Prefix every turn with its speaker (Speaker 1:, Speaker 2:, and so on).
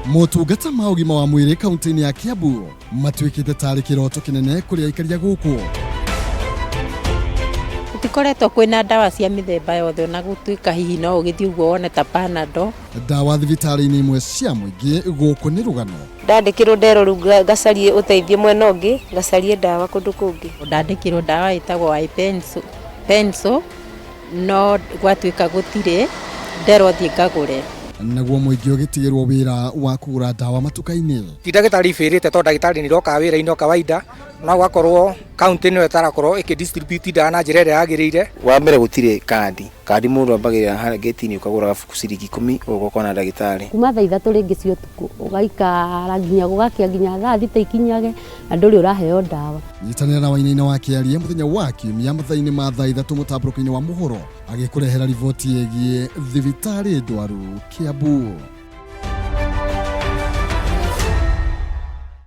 Speaker 1: Motungata ma ũgima wa mwĩrĩ kaunti-inĩ ya Kiambu matuĩkĩte tarĩ kĩroto kĩnene kũrĩ aikaria gũkũ.
Speaker 2: Gũtikoretwo kwĩna ndawa cia mĩthemba yothe ona gũtuĩka hihi no ũgĩthiĩ ũguo wone ta Panadol.
Speaker 1: Ndawa thibitarĩ-inĩ imwe cia mũingĩ gũkũ nĩ rũgano.
Speaker 3: Ndandĩkĩrwo ndero rĩu ngacarie ũteithio mwena ũngĩ, ngacarie ndawa kũndũ kũngĩ.
Speaker 2: Ndandĩkĩrwo ndawa ĩtagwo pencil no gwatuĩka gũtirĩ ndero thiĩ ngagũre.
Speaker 1: Naguo mũingĩ ũgĩtigĩrwo wĩra wa kũgũra ndawa matuka-inĩ.
Speaker 4: Ti ndagĩtarĩ ibĩrĩte to ndagĩtarĩ nĩ roka wĩra-inĩ o kawaida no gwakorwo kaunti nĩyo ĩtarakorwo ĩkĩdistribute ndawa na njĩra ĩrĩa yagĩrĩire.
Speaker 5: Wa mbere gũtirĩ kandi mũndũ ambagĩrĩra harĩa gate-inĩ ũkagũra gabuku ciringi 10 ũgoka na ndagĩtarĩ.
Speaker 6: Kuma thaa 3 rĩngĩ cia ũtukũ ũgaikara nginya gũgakia nginya thaa 6 ikinyage na ndũrĩ ũraheo ndawa.
Speaker 1: Nyitanĩra na Wainaina wa Kĩaria mũthenya wa Kiumia mathaa-inĩ ma thaa 3 mũtambũrũko-inĩ wa mohoro agĩkũrehera riboti ĩgiĩ Thibitari Ndwaru Kiambu.